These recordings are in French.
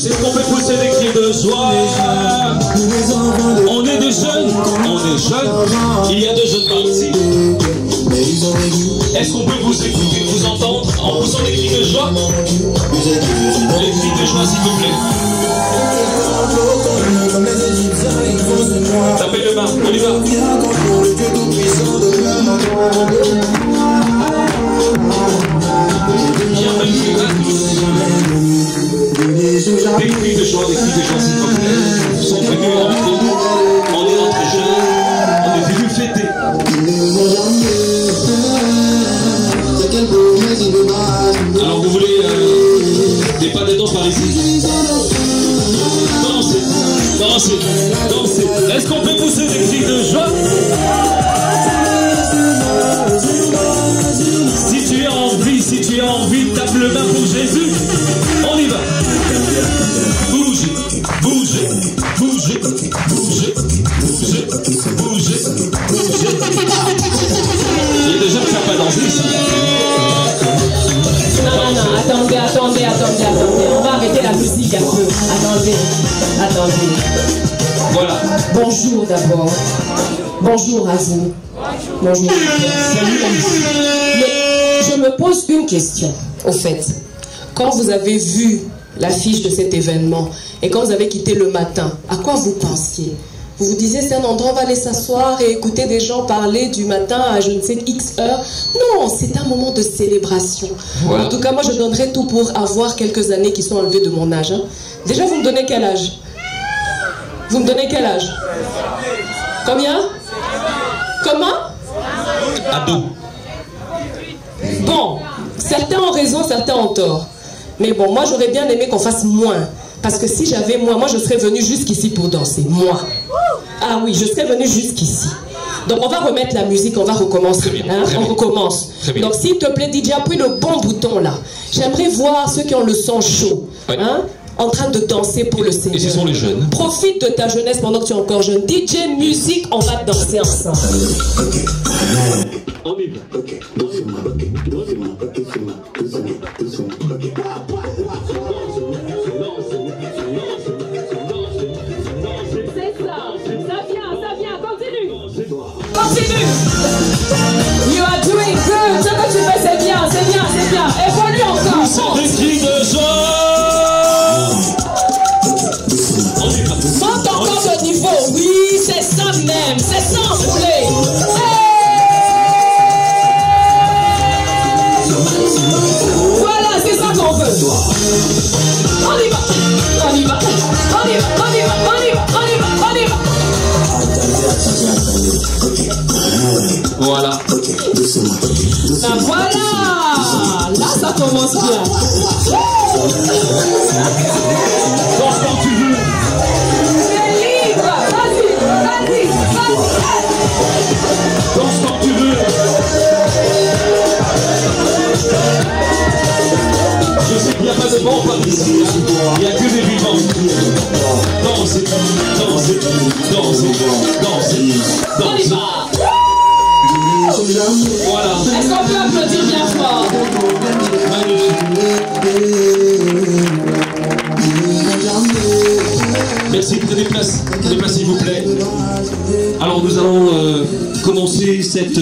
Est-ce qu'on peut pousser des cris de joie? On est des jeunes, il y a deux jeunes partis. Est-ce qu'on peut vous écouter, vous entendre en poussant des cris de joie? Les cris de joie, s'il vous plaît. Tapez le bas, on y va. Des cris de joie, s'il vous plaît. Vous sont venus entre nous, on est entre jeunes, on est venus fêter. Alors vous voulez des pas de danse par ici? Dansez. Est-ce qu'on peut pousser des cris de joie? Si tu as envie, tape le main pour Jésus. On y va. Bougez. Il y a des gens qui ne savent pas danser ici. Non, attendez. On va arrêter la musique un peu. Attendez. Voilà. Bonjour d'abord. Bonjour à vous. Bonjour. Salut. Mais je me pose une question, au fait. Quand vous avez vu l'affiche de cet événement et quand vous avez quitté le matin, à quoi vous pensiez? Vous vous disiez, c'est un endroit où on va aller s'asseoir et écouter des gens parler du matin à je ne sais X heures. Non, c'est un moment de célébration. Voilà. En tout cas, moi, je donnerais tout pour avoir quelques années qui sont enlevées de mon âge. Hein. Déjà, vous me donnez quel âge? Vous me donnez quel âge? Combien? Comment? Ado. Bon, certains ont raison, certains ont tort. Mais bon, moi, j'aurais bien aimé qu'on fasse moins. Parce que si j'avais moi, je serais venue jusqu'ici pour danser. Moi. Ah oui, je serais venue jusqu'ici. Donc on va remettre la musique, on va recommencer. Hein? On recommence. Donc s'il te plaît, DJ, appuie le bon bouton là. J'aimerais voir ceux qui ont le sang chaud. Hein? En train de danser pour le Seigneur. Et ce sont les jeunes. Profite de ta jeunesse pendant que tu es encore jeune. DJ, musique, on va danser ensemble. On y va. Continue. You are doing good. Ce que tu fais, c'est bien, c'est bien, c'est bien. Évolue encore. C'est des cris de joie. Monte encore le niveau. Oui, c'est ça même. C'est ça, s'il vous plaît. Voilà, c'est ça qu'on veut. On y va. On y va. On y va. On y va. On y va. On y va. On y va. Voilà. Ben voilà. Là, ça commence bien. Danse quand tu veux. C'est libre. Vas-y, vas-y, vas-y. Danse quand tu veux. Je sais qu'il n'y a pas de mort par ici. Il n'y a que des vivants. Dansez, dansez, dansez, dansez, dansez. Voilà. Est-ce qu'on peut applaudir bien fort? Merci, prenez place s'il vous plaît. Alors nous allons commencer cette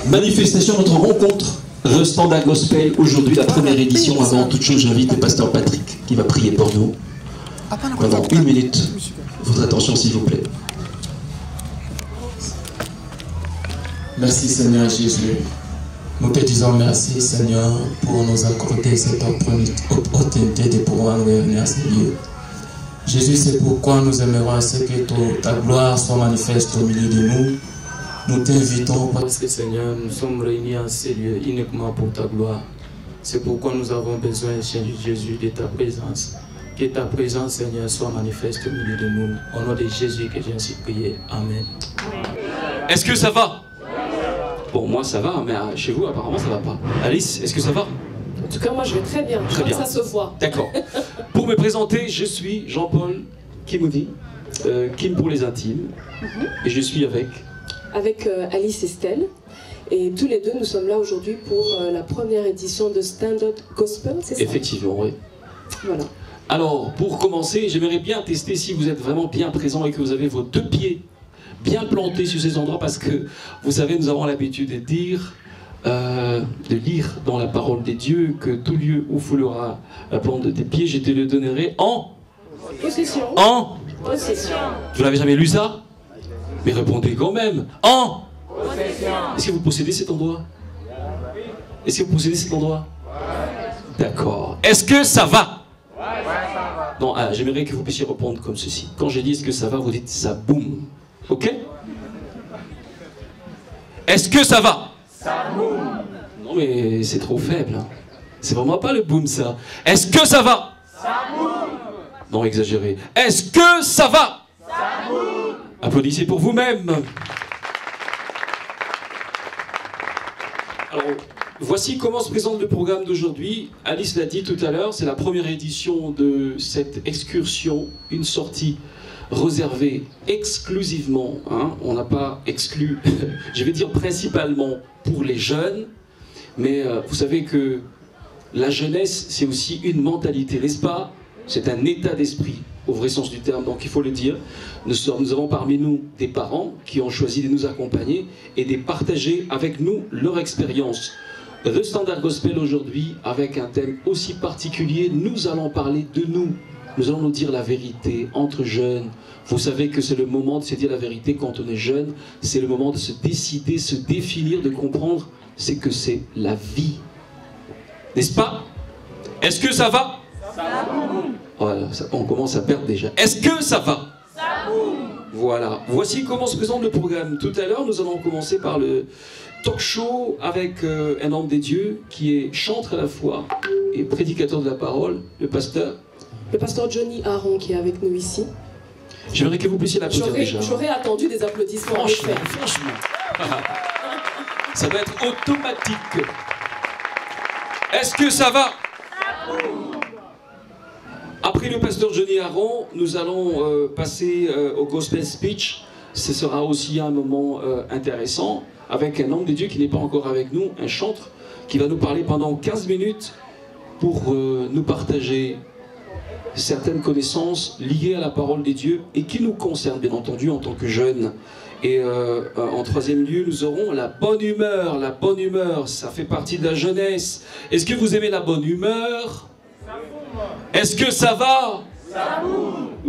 manifestation, notre rencontre Standard Gospel, aujourd'hui la première édition. Avant toute chose, j'invite le pasteur Patrick qui va prier pour nous pendant 1 minute. Votre attention s'il vous plaît. Merci Seigneur Jésus. Nous te disons merci Seigneur pour nous accorder cette opportunité de pouvoir nous réunir à ce lieu. Jésus, c'est pourquoi nous aimerons à ce que ta gloire soit manifeste au milieu de nous. Nous t'invitons parce que Seigneur, nous sommes réunis en ce lieu uniquement pour ta gloire. C'est pourquoi nous avons besoin, Seigneur Jésus, de ta présence. Que ta présence, Seigneur, soit manifeste au milieu de nous. Au nom de Jésus que j'ai ainsi prié. Amen. Est-ce que ça va? Bon, moi ça va, mais chez vous apparemment ça va pas. Alice, est-ce que ça va? En tout cas, moi je vais très bien. Très bien. Ça se voit. D'accord. Pour me présenter, je suis Jean-Paul Kimoudi, Kim pour les intimes, et je suis avec Alice Estelle. Et tous les deux, nous sommes là aujourd'hui pour la première édition de Standard Gospel, c'est ça? Effectivement, oui. Voilà. Alors, pour commencer, j'aimerais bien tester si vous êtes vraiment bien présent et que vous avez vos 2 pieds bien plantés sur ces endroits, parce que, vous savez, nous avons l'habitude de dire, de lire dans la parole des dieux que tout lieu où foulera la plante de tes pieds, je te le donnerai en possession. En possession. Vous n'avez jamais lu ça? Mais répondez quand même. En possession. Est-ce que vous possédez cet endroit? Est-ce que vous possédez cet endroit? D'accord. Est-ce que ça va? Non, j'aimerais que vous puissiez répondre comme ceci. Quand je dis est-ce que ça va, vous dites ça boum. Ok? Est-ce que ça va? Ça boum. Non mais c'est trop faible. Hein. C'est vraiment pas le boum ça. Est-ce que ça va? Ça boum. Non, exagéré. Est-ce que ça va? Ça boum. Applaudissez pour vous-même. Alors, voici comment se présente le programme d'aujourd'hui. Alice l'a dit tout à l'heure, c'est la première édition de cette excursion, une sortie réservée exclusivement, hein, on n'a pas exclu, je vais dire principalement pour les jeunes, mais vous savez que la jeunesse, c'est aussi une mentalité, n'est-ce pas? C'est un état d'esprit, au vrai sens du terme, donc il faut le dire. Nous avons parmi nous des parents qui ont choisi de nous accompagner et de partager avec nous leur expérience. The Standard Gospel aujourd'hui, avec un thème aussi particulier, nous allons parler de nous nous allons nous dire la vérité entre jeunes. Vous savez que c'est le moment de se dire la vérité quand on est jeune. C'est le moment de se décider, se définir, de comprendre ce que c'est la vie. N'est-ce pas? Est-ce que ça va? Voilà, on commence à perdre déjà. Est-ce que ça va? Voilà. Voici comment se présente le programme. Tout à l'heure, nous allons commencer par le talk show avec un homme des dieux qui est chantre à la fois et prédicateur de la parole, le pasteur. Le pasteur Johnny Aaron qui est avec nous ici. J'aimerais que vous puissiez l'applaudir déjà. J'aurais attendu des applaudissements. Franchement. Ça va être automatique. Est-ce que ça va? Après le pasteur Johnny Aaron, nous allons passer au gospel speech. Ce sera aussi un moment intéressant avec un homme de Dieu qui n'est pas encore avec nous, un chantre, qui va nous parler pendant 15 minutes pour nous partager certaines connaissances liées à la parole des dieux et qui nous concernent bien entendu en tant que jeunes. Et en troisième lieu, nous aurons la bonne humeur. La bonne humeur, ça fait partie de la jeunesse. Est-ce que vous aimez la bonne humeur? Est-ce que ça va?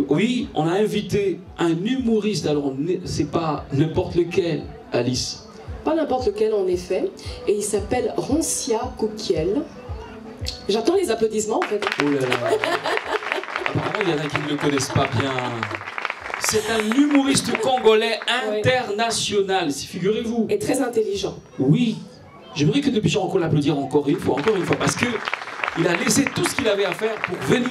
Oui, on a invité un humoriste. Alors, c'est pas n'importe lequel, Alice. Pas n'importe lequel, en effet. Et il s'appelle Roncia Koukiel. J'attends les applaudissements, en fait. Oh là là. Apparemment, il y en a qui ne le connaissent pas bien. C'est un humoriste congolais international, figurez-vous. Et très intelligent. Oui. J'aimerais que depuis puissions encore l'applaudir encore une fois, parce que il a laissé tout ce qu'il avait à faire pour venir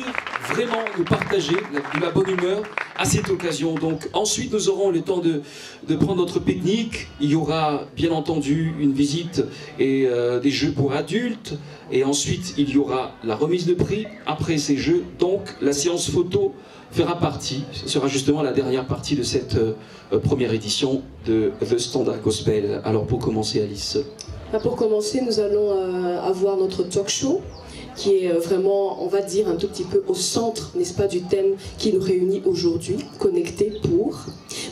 vraiment nous partager de la bonne humeur à cette occasion. Donc ensuite nous aurons le temps de prendre notre pique-nique. Il y aura bien entendu une visite et des jeux pour adultes. Et ensuite il y aura la remise de prix après ces jeux. Donc la séance photo fera partie, ce sera justement la dernière partie de cette première édition de The Standard Gospel. Alors pour commencer, Alice. Pour commencer, nous allons avoir notre talk show qui est vraiment, on va dire, un tout petit peu au centre, n'est-ce pas, du thème qui nous réunit aujourd'hui, connecté pour.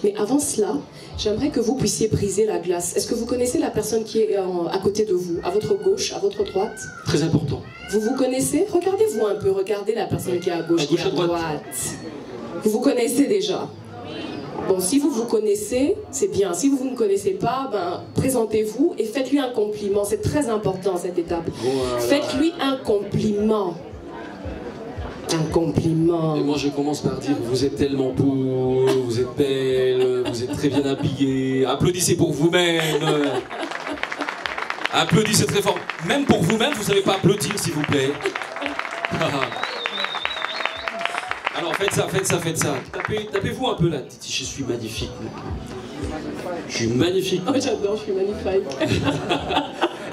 Mais avant cela, j'aimerais que vous puissiez briser la glace. Est-ce que vous connaissez la personne qui est à côté de vous, à votre gauche, à votre droite? Très important. Vous vous connaissez? Regardez-vous un peu, regardez la personne qui est à gauche, qui est à droite. Vous vous connaissez déjà? Bon, si vous vous connaissez, c'est bien. Si vous ne connaissez pas, ben, présentez-vous et faites-lui un compliment. C'est très important, cette étape. Voilà. Faites-lui un compliment. Un compliment. Et moi, je commence par dire, vous êtes tellement beau, vous êtes belle, vous êtes très bien habillée. Applaudissez pour vous-même. Applaudissez très fort. Même pour vous-même, vous ne savez pas applaudir, s'il vous plaît. Alors faites ça. Tapez-vous un peu là. Je suis magnifique. Je suis magnifique. Oh, j'adore, je suis magnifique.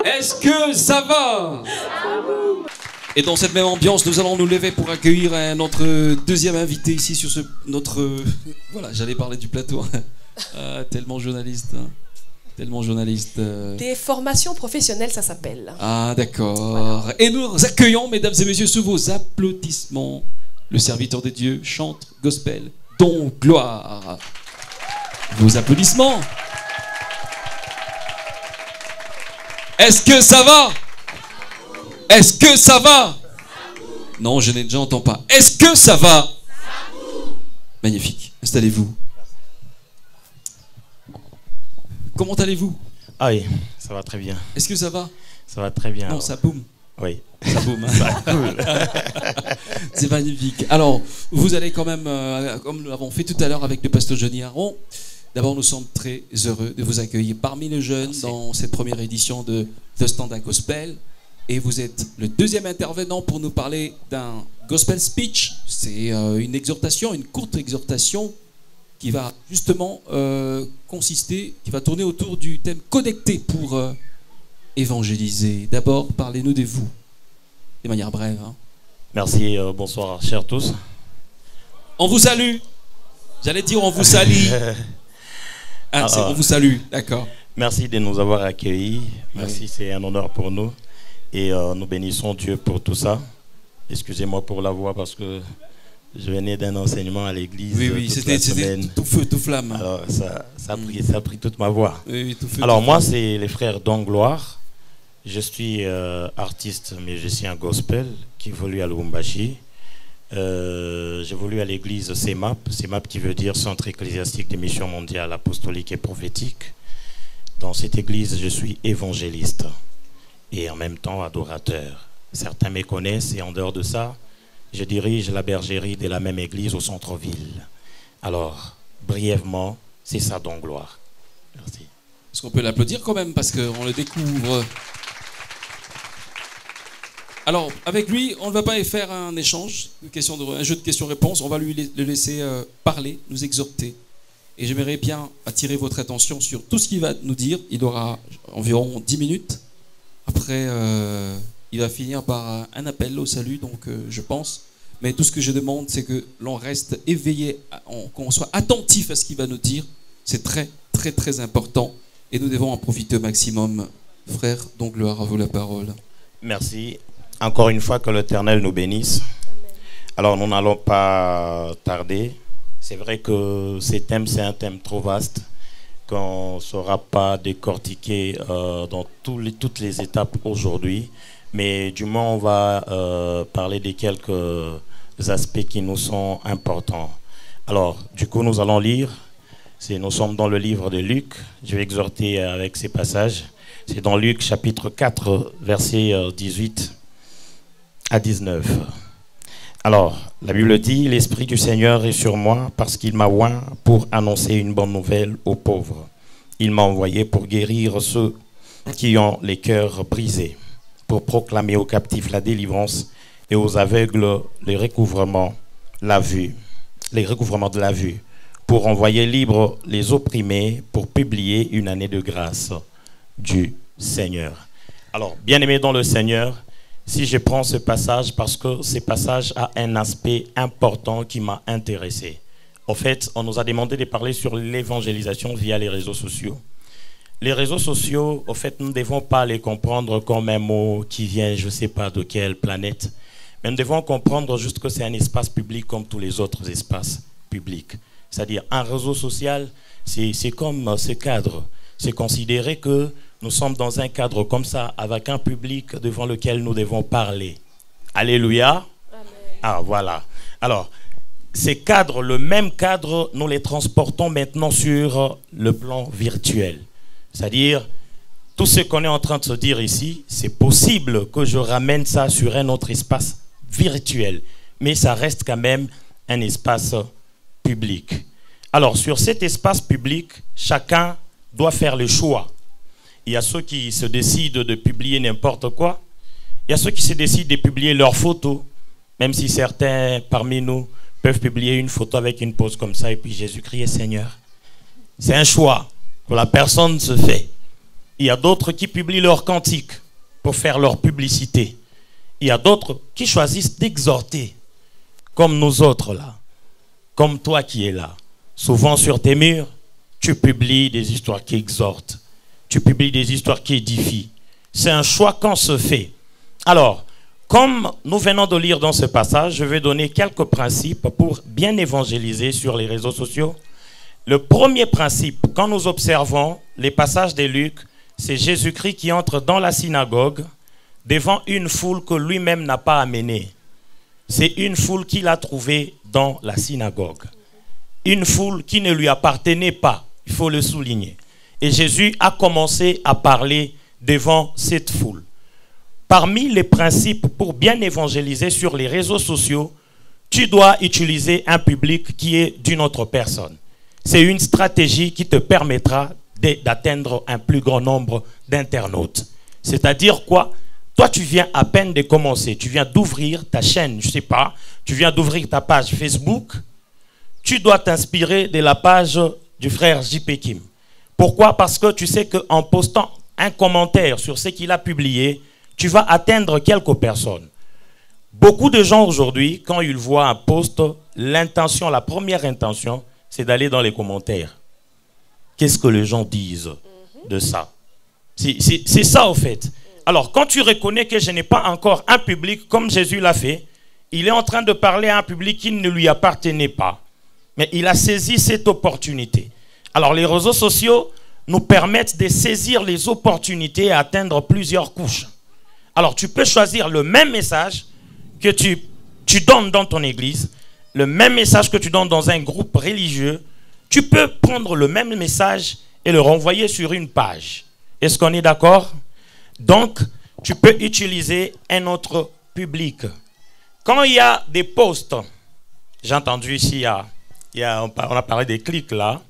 Est-ce que ça va? Et dans cette même ambiance, nous allons nous lever pour accueillir notre deuxième invité ici sur notre... Voilà, j'allais parler du plateau. Tellement journaliste. Tellement journaliste. Des formations professionnelles, ça s'appelle. Ah, d'accord. Voilà. Et nous accueillons, mesdames et messieurs, sous vos applaudissements, le serviteur de Dieu, chante gospel, don gloire. Vos applaudissements. Est-ce que ça va? Est-ce que ça va? Non, je n'entends pas. Est-ce que ça va? Magnifique. Installez-vous. Comment allez-vous? Ah oui, ça va très bien. Est-ce que ça va? Ça va très bien. Non, ça boum. Oui. Ça boum. Hein. Ça cool. C'est magnifique. Alors, vous allez quand même, comme nous l'avons fait tout à l'heure avec le pasteur Johnny Aaron, d'abord nous sommes très heureux de vous accueillir parmi les jeunes. Merci. Dans cette première édition de The Standard Gospel. Et vous êtes le deuxième intervenant pour nous parler d'un gospel speech. C'est une exhortation, une courte exhortation qui va justement consister, qui va tourner autour du thème connecté pour évangéliser. D'abord, parlez-nous de vous, de manière brève. Hein. Merci, bonsoir chers tous. On vous salue. J'allais dire on vous salue. On vous salue, d'accord. Merci de nous avoir accueillis. Merci, oui. C'est un honneur pour nous. Et nous bénissons Dieu pour tout ça. Excusez-moi pour la voix parce que je venais d'un enseignement à l'église. Oui, c'était tout feu, tout flamme. Alors, ça a pris toute ma voix. Oui, tout feu, alors, tout moi, flamme. c'est les frères Don Gloire. Je suis artiste, mais je suis un gospel qui évolue à Lubumbashi. J'évolue à l'église CEMAP, CEMAP qui veut dire Centre ecclésiastique des missions mondiales, apostoliques et prophétiques. Dans cette église, je suis évangéliste et en même temps adorateur. Certains me connaissent et en dehors de ça, je dirige la bergerie de la même église au centre-ville. Alors, brièvement, c'est ça Don Gloire. Merci. Est-ce qu'on peut l'applaudir quand même parce qu'on le découvre? Alors, avec lui, on ne va pas faire un échange, un jeu de questions-réponses. On va le laisser parler, nous exhorter. Et j'aimerais bien attirer votre attention sur tout ce qu'il va nous dire. Il aura environ 10 minutes. Après, il va finir par un appel au salut, donc je pense. Mais tout ce que je demande, c'est que l'on reste éveillé, qu'on soit attentif à ce qu'il va nous dire. C'est très, très, très important. Et nous devons en profiter au maximum. Frère, donc gloire à vous la parole. Merci. Encore une fois, que l'Éternel nous bénisse. Alors, nous n'allons pas tarder. C'est vrai que ce thème, c'est un thème trop vaste qu'on ne saura pas décortiquer dans toutes les étapes aujourd'hui. Mais du moins, on va parler de quelques aspects qui nous sont importants. Alors, du coup, nous allons lire. Nous sommes dans le livre de Luc. Je vais exhorter avec ces passages. C'est dans Luc chapitre 4, versets 18 à 19. Alors, la Bible dit, « L'Esprit du Seigneur est sur moi parce qu'il m'a oint pour annoncer une bonne nouvelle aux pauvres. Il m'a envoyé pour guérir ceux qui ont les cœurs brisés, pour proclamer aux captifs la délivrance et aux aveugles le recouvrement de la vue, pour envoyer libres les opprimés, pour publier une année de grâce du Seigneur. » Alors, bien-aimés dans le Seigneur, si je prends ce passage parce que ce passage a un aspect important qui m'a intéressé. En fait, on nous a demandé de parler sur l'évangélisation via les réseaux sociaux. Les réseaux sociaux, en fait, nous ne devons pas les comprendre comme un mot qui vient, je ne sais pas de quelle planète, mais nous devons comprendre juste que c'est un espace public comme tous les autres espaces publics. C'est-à-dire, un réseau social, c'est comme ce cadre. C'est considérer que nous sommes dans un cadre comme ça, avec un public devant lequel nous devons parler. Alléluia. Amen. Ah, voilà. Alors, ces cadres, le même cadre, nous les transportons maintenant sur le plan virtuel. C'est-à-dire, tout ce qu'on est en train de se dire ici, c'est possible que je ramène ça sur un autre espace virtuel. Mais ça reste quand même un espace public. Alors, sur cet espace public, chacun doit faire le choix. Il y a ceux qui se décident de publier n'importe quoi. Il y a ceux qui se décident de publier leurs photos, même si certains parmi nous peuvent publier une photo avec une pose comme ça et puis Jésus-Christ est Seigneur. C'est un choix que la personne se fait. Il y a d'autres qui publient leurs cantiques pour faire leur publicité. Il y a d'autres qui choisissent d'exhorter, comme nous autres là, comme toi qui es là. Souvent sur tes murs, tu publies des histoires qui exhortent. Tu publies des histoires qui édifient. C'est un choix qu'on se fait. Alors, comme nous venons de lire dans ce passage, je vais donner quelques principes pour bien évangéliser sur les réseaux sociaux. Le premier principe, quand nous observons les passages de Luc, c'est Jésus-Christ qui entre dans la synagogue devant une foule que lui-même n'a pas amenée. C'est une foule qu'il a trouvée dans la synagogue. Une foule qui ne lui appartenait pas, il faut le souligner. Et Jésus a commencé à parler devant cette foule. Parmi les principes pour bien évangéliser sur les réseaux sociaux, tu dois utiliser un public qui est d'une autre personne. C'est une stratégie qui te permettra d'atteindre un plus grand nombre d'internautes. C'est-à-dire quoi? Toi, tu viens à peine de commencer. Tu viens d'ouvrir ta chaîne, je ne sais pas. Tu viens d'ouvrir ta page Facebook. Tu dois t'inspirer de la page du frère J.P. Kim. Pourquoi? Parce que tu sais qu'en postant un commentaire sur ce qu'il a publié, tu vas atteindre quelques personnes. Beaucoup de gens aujourd'hui, quand ils voient un post, l'intention, la première intention, c'est d'aller dans les commentaires. Qu'est-ce que les gens disent de ça? C'est ça, au fait. Alors, quand tu reconnais que je n'ai pas encore un public comme Jésus l'a fait, il est en train de parler à un public qui ne lui appartenait pas. Mais il a saisi cette opportunité. Alors, les réseaux sociaux nous permettent de saisir les opportunités et atteindre plusieurs couches. Alors, tu peux choisir le même message que tu tu donnes dans ton église, le même message que tu donnes dans un groupe religieux, tu peux prendre le même message et le renvoyer sur une page. Est-ce qu'on est d'accord? Donc, tu peux utiliser un autre public. Quand il y a des posts, j'ai entendu ici, on a parlé des clics là.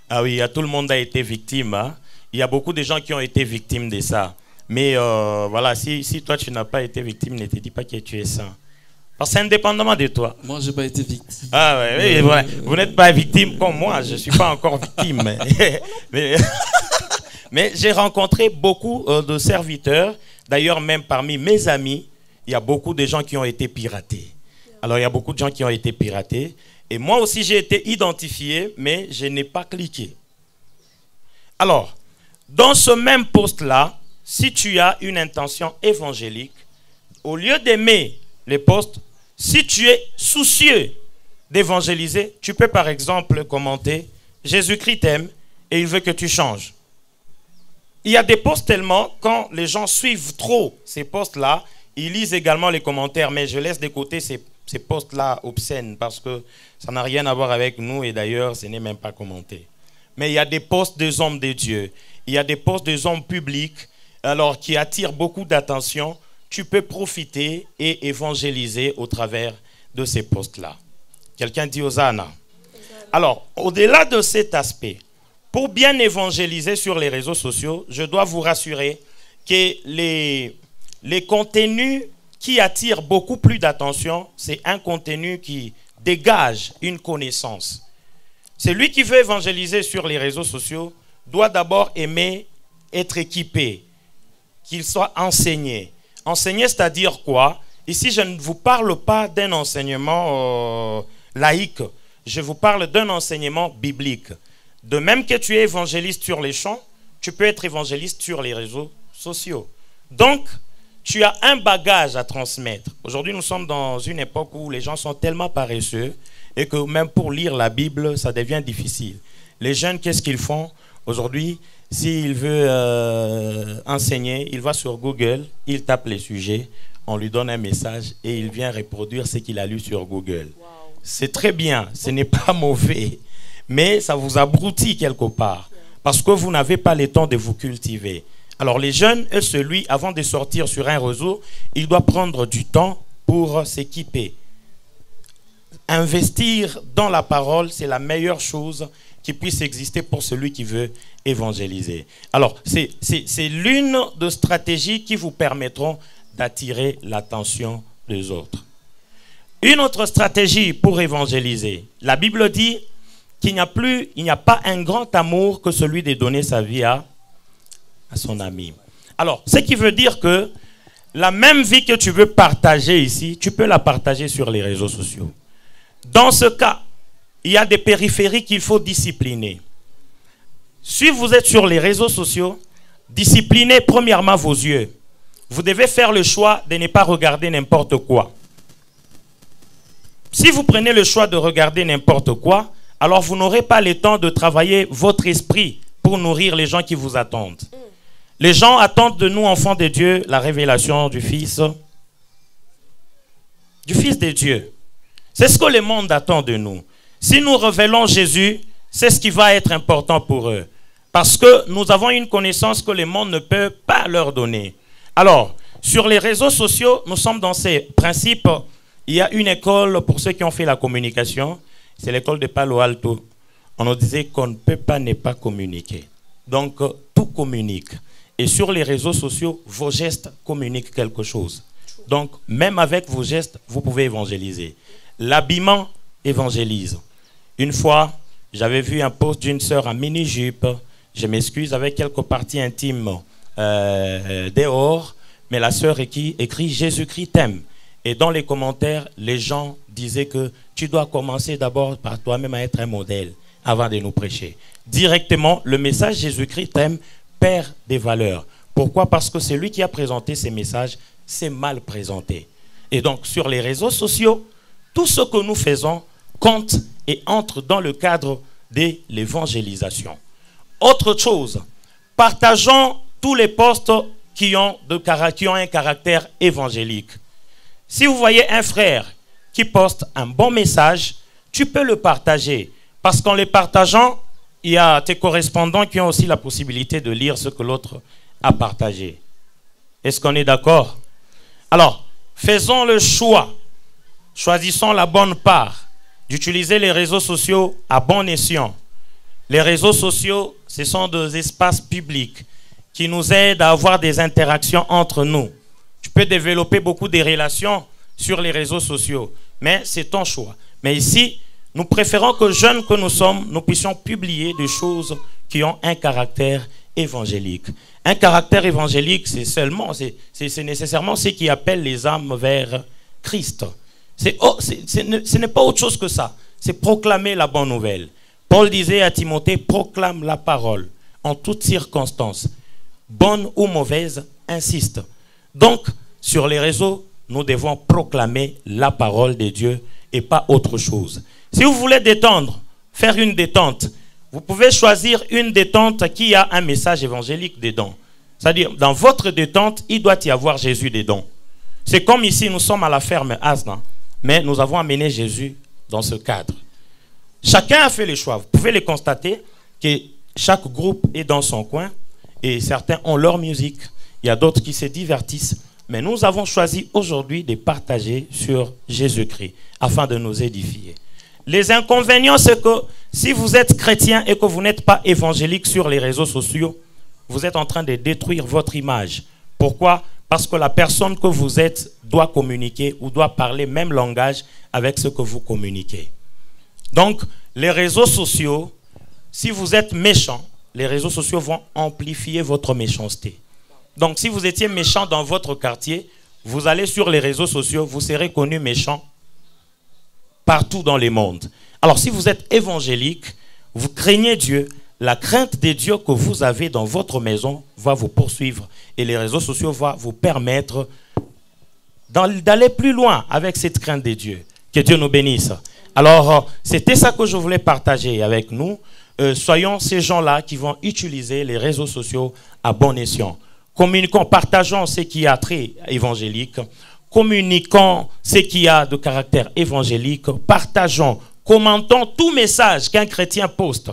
Ah oui, tout le monde a été victime. Hein. Il y a beaucoup de gens qui ont été victimes de ça. Mais voilà, si toi tu n'as pas été victime, ne te dis pas que tu es saint. Parce que c'est indépendamment de toi. Moi, je n'ai pas été victime. Ah ouais, oui, vous n'êtes pas victime comme moi, je ne suis pas encore victime. Mais j'ai rencontré beaucoup de serviteurs. D'ailleurs, même parmi mes amis, il y a beaucoup de gens qui ont été piratés. Alors, il y a beaucoup de gens qui ont été piratés. Et moi aussi, j'ai été identifié, mais je n'ai pas cliqué. Alors, dans ce même post-là, si tu as une intention évangélique, au lieu d'aimer les posts, si tu es soucieux d'évangéliser, tu peux par exemple commenter « Jésus-Christ t'aime et il veut que tu changes ». Il y a des posts tellement, quand les gens suivent trop ces posts-là, ils lisent également les commentaires, mais je laisse de côté ces posts-là obscènes parce que ça n'a rien à voir avec nous et d'ailleurs, ce n'est même pas commenté. Mais il y a des posts des hommes de Dieu, il y a des posts des hommes publics, alors qui attirent beaucoup d'attention. Tu peux profiter et évangéliser au travers de ces posts-là. Quelqu'un dit Hosanna. Alors, au-delà de cet aspect, pour bien évangéliser sur les réseaux sociaux, je dois vous rassurer que les contenus qui attirent beaucoup plus d'attention, c'est un contenu qui dégage une connaissance. Celui qui veut évangéliser sur les réseaux sociaux doit d'abord aimer être équipé, qu'il soit enseigné. Enseigner, c'est-à-dire quoi? Ici, je ne vous parle pas d'un enseignement laïque, je vous parle d'un enseignement biblique. De même que tu es évangéliste sur les champs, tu peux être évangéliste sur les réseaux sociaux. Donc, tu as un bagage à transmettre. Aujourd'hui, nous sommes dans une époque où les gens sont tellement paresseux et que même pour lire la Bible, ça devient difficile. Les jeunes, qu'est-ce qu'ils font? Aujourd'hui, s'il veut enseigner, il va sur Google, il tape les sujets, on lui donne un message et il vient reproduire ce qu'il a lu sur Google. Wow. C'est très bien, ce n'est pas mauvais, mais ça vous abrutit quelque part parce que vous n'avez pas le temps de vous cultiver. Alors les jeunes, celui, avant de sortir sur un réseau, il doit prendre du temps pour s'équiper. Investir dans la parole, c'est la meilleure chose qui puisse exister pour celui qui veut évangéliser. Alors, c'est l'une des stratégies qui vous permettront d'attirer l'attention des autres. Une autre stratégie pour évangéliser. La Bible dit qu'il n'y a pas un grand amour que celui de donner sa vie à son ami. Alors, ce qui veut dire que la même vie que tu veux partager ici, tu peux la partager sur les réseaux sociaux. Dans ce cas, il y a des périphéries qu'il faut discipliner. Si vous êtes sur les réseaux sociaux, disciplinez premièrement vos yeux. Vous devez faire le choix de ne pas regarder n'importe quoi. Si vous prenez le choix de regarder n'importe quoi, alors vous n'aurez pas le temps de travailler votre esprit pour nourrir les gens qui vous attendent. Les gens attendent de nous, enfants de Dieu, la révélation du Fils de Dieu. C'est ce que le monde attend de nous. Si nous révélons Jésus, c'est ce qui va être important pour eux. Parce que nous avons une connaissance que le monde ne peut pas leur donner. Alors, sur les réseaux sociaux, nous sommes dans ces principes. Il y a une école, pour ceux qui ont fait la communication, c'est l'école de Palo Alto. On nous disait qu'on ne peut pas ne pas communiquer. Donc, tout communique. Et sur les réseaux sociaux, vos gestes communiquent quelque chose. Donc, même avec vos gestes, vous pouvez évangéliser. L'habillement évangélise. Une fois, j'avais vu un post d'une sœur en mini-jupe. Je m'excuse, avec quelques parties intimes dehors. Mais la sœur écrit « Jésus-Christ t'aime ». Et dans les commentaires, les gens disaient que tu dois commencer d'abord par toi-même à être un modèle avant de nous prêcher. Directement, le message « Jésus-Christ t'aime » perd des valeurs. Pourquoi? Parce que celui qui a présenté ces messages s'est mal présenté. Et donc, sur les réseaux sociaux, tout ce que nous faisons compte et entre dans le cadre de l'évangélisation. Autre chose, partageons tous les posts qui ont un caractère évangélique. Si vous voyez un frère qui poste un bon message, tu peux le partager. Parce qu'en le partageant, il y a tes correspondants qui ont aussi la possibilité de lire ce que l'autre a partagé. Est-ce qu'on est d'accord? Alors, faisons le choix, choisissons la bonne part d'utiliser les réseaux sociaux à bon escient. Les réseaux sociaux, ce sont des espaces publics qui nous aident à avoir des interactions entre nous. Tu peux développer beaucoup de relations sur les réseaux sociaux, mais c'est ton choix. Mais ici, nous préférons que jeunes que nous sommes, nous puissions publier des choses qui ont un caractère évangélique. Un caractère évangélique, c'est nécessairement ce qui appelle les âmes vers Christ. Ce n'est pas autre chose que ça. C'est proclamer la bonne nouvelle. Paul disait à Timothée, proclame la parole en toutes circonstances. Bonne ou mauvaise, insiste. Donc, sur les réseaux, nous devons proclamer la parole de Dieu et pas autre chose. Si vous voulez détendre, faire une détente, vous pouvez choisir une détente qui a un message évangélique dedans. C'est-à-dire, dans votre détente, il doit y avoir Jésus dedans. C'est comme ici, nous sommes à la ferme Asna, mais nous avons amené Jésus dans ce cadre. Chacun a fait les choix. Vous pouvez les constater que chaque groupe est dans son coin et certains ont leur musique. Il y a d'autres qui se divertissent. Mais nous avons choisi aujourd'hui de partager sur Jésus-Christ afin de nous édifier. Les inconvénients, c'est que si vous êtes chrétien et que vous n'êtes pas évangélique sur les réseaux sociaux, vous êtes en train de détruire votre image. Pourquoi? Parce que la personne que vous êtes doit communiquer ou doit parler même langage avec ce que vous communiquez. Donc, les réseaux sociaux, si vous êtes méchant, les réseaux sociaux vont amplifier votre méchanceté. Donc, si vous étiez méchant dans votre quartier, vous allez sur les réseaux sociaux, vous serez connu méchant partout dans le monde. Alors, si vous êtes évangélique, vous craignez Dieu, la crainte de Dieu que vous avez dans votre maison va vous poursuivre. Et les réseaux sociaux vont vous permettre d'aller plus loin avec cette crainte de Dieu. Que Dieu nous bénisse. Alors, c'était ça que je voulais partager avec nous. Soyons ces gens-là qui vont utiliser les réseaux sociaux à bon escient. Communiquons, partageons ce qui a trait évangélique. Communiquons ce qui a de caractère évangélique. Partageons, commentons tout message qu'un chrétien poste.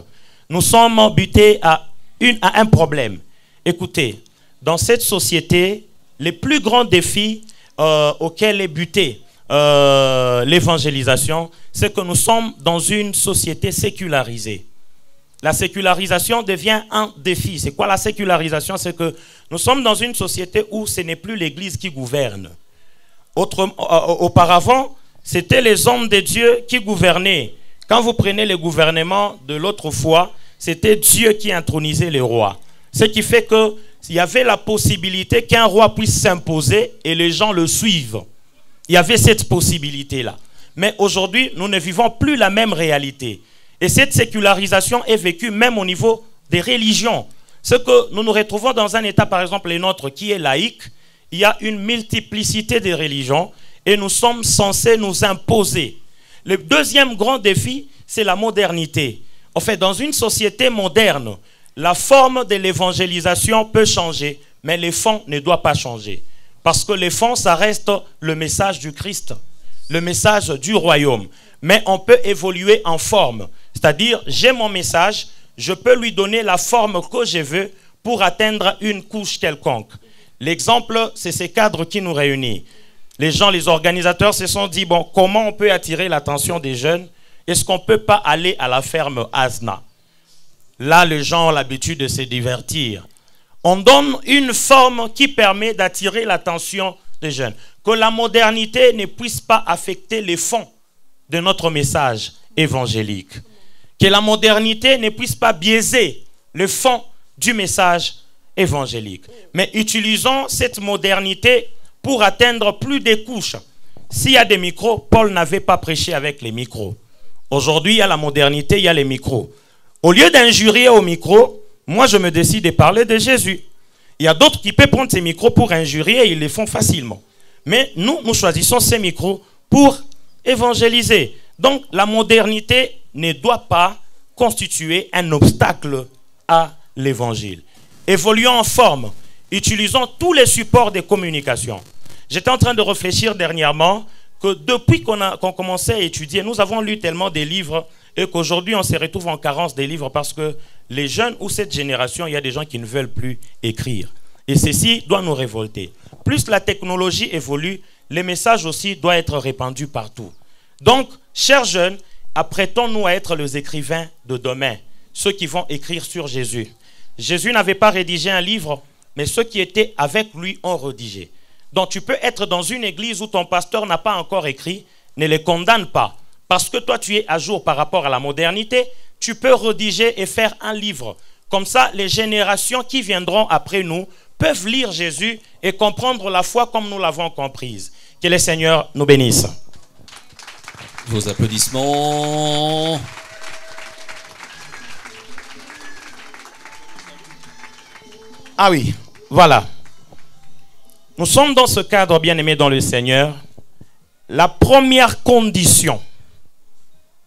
Nous sommes butés à un problème. Écoutez, dans cette société, les plus grands défis auxquels est butée l'évangélisation, c'est que nous sommes dans une société sécularisée. La sécularisation devient un défi. C'est quoi la sécularisation? C'est que nous sommes dans une société où ce n'est plus l'Église qui gouverne. Auparavant, c'était les hommes de Dieu qui gouvernaient. Quand vous prenez le gouvernement de l'autre foi, c'était Dieu qui intronisait les rois. Ce qui fait qu'il y avait la possibilité qu'un roi puisse s'imposer et les gens le suivent. Il y avait cette possibilité-là. Mais aujourd'hui, nous ne vivons plus la même réalité. Et cette sécularisation est vécue même au niveau des religions. Ce que nous nous retrouvons dans un état, par exemple, le nôtre, qui est laïque, il y a une multiplicité de religions et nous sommes censés nous imposer. Le deuxième grand défi, c'est la modernité. En fait, dans une société moderne, la forme de l'évangélisation peut changer, mais les fonds ne doivent pas changer. Parce que les fonds, ça reste le message du Christ, le message du royaume. Mais on peut évoluer en forme. C'est-à-dire, j'ai mon message, je peux lui donner la forme que je veux pour atteindre une couche quelconque. L'exemple, c'est ces cadres qui nous réunissent. Les gens, les organisateurs se sont dit, bon, comment on peut attirer l'attention des jeunes? Est-ce qu'on ne peut pas aller à la ferme Asna? Là, les gens ont l'habitude de se divertir. On donne une forme qui permet d'attirer l'attention des jeunes. Que la modernité ne puisse pas affecter les fonds de notre message évangélique. Que la modernité ne puisse pas biaiser le fond du message évangélique. Mais utilisons cette modernité pour atteindre plus de couches. S'il y a des micros, Paul n'avait pas prêché avec les micros. Aujourd'hui, il y a la modernité, il y a les micros. Au lieu d'injurier au micro, moi je me décide de parler de Jésus. Il y a d'autres qui peuvent prendre ces micros pour injurier et ils les font facilement. Mais nous choisissons ces micros pour évangéliser. Donc la modernité ne doit pas constituer un obstacle à l'évangile. Évoluons en forme, utilisons tous les supports de communication. J'étais en train de réfléchir dernièrement que depuis qu'on commençait à étudier, nous avons lu tellement des livres et qu'aujourd'hui on se retrouve en carence des livres parce que les jeunes ou cette génération, il y a des gens qui ne veulent plus écrire. Et ceci doit nous révolter. Plus la technologie évolue, les messages aussi doivent être répandus partout. Donc, chers jeunes, apprêtons-nous à être les écrivains de demain, ceux qui vont écrire sur Jésus. Jésus n'avait pas rédigé un livre, mais ceux qui étaient avec lui ont rédigé. Donc tu peux être dans une église où ton pasteur n'a pas encore écrit, ne les condamne pas. Parce que toi tu es à jour par rapport à la modernité, tu peux rédiger et faire un livre. Comme ça, les générations qui viendront après nous peuvent lire Jésus et comprendre la foi comme nous l'avons comprise. Que le Seigneur nous bénisse. Vos applaudissements. Ah oui, voilà. Nous sommes dans ce cadre, bien-aimé dans le Seigneur. La première condition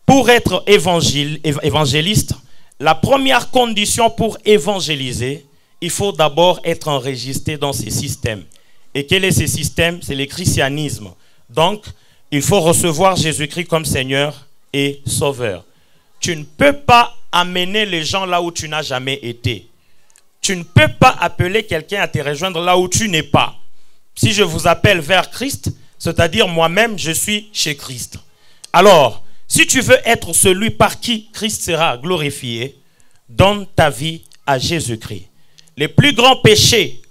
pour être évangéliste, la première condition pour évangéliser, il faut d'abord être enregistré dans ces systèmes. Et quel est ce système? C'est le christianisme. Donc, il faut recevoir Jésus-Christ comme Seigneur et Sauveur. Tu ne peux pas amener les gens là où tu n'as jamais été. Tu ne peux pas appeler quelqu'un à te rejoindre là où tu n'es pas. Si je vous appelle vers Christ, c'est-à-dire moi-même, je suis chez Christ. Alors, si tu veux être celui par qui Christ sera glorifié, donne ta vie à Jésus-Christ. Les plus grands péchés,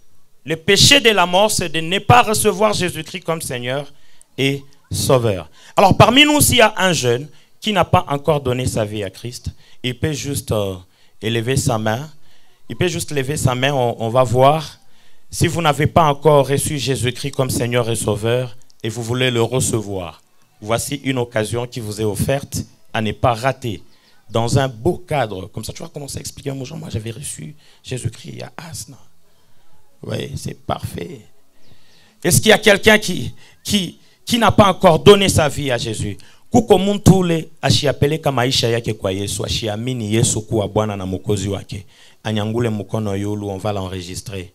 le péché de la mort, c'est de ne pas recevoir Jésus-Christ comme Seigneur et Sauveur. Alors, parmi nous, s'il y a un jeune qui n'a pas encore donné sa vie à Christ, il peut juste élever sa main. Il peut juste lever sa main, on va voir. Si vous n'avez pas encore reçu Jésus-Christ comme Seigneur et Sauveur et vous voulez le recevoir, voici une occasion qui vous est offerte à ne pas rater. Dans un beau cadre, comme ça tu vas commencer à expliquer aux gens, moi j'avais reçu Jésus-Christ à Asna. Oui, c'est parfait. Est-ce qu'il y a quelqu'un qui n'a pas encore donné sa vie à Jésus? Kuko muntule ashiapeleka maisha yake kwa Yesu, ashiamini Yesu kuwa Bwana na Mwokozi wake. Anyangule mukono yulu, on va l'enregistrer.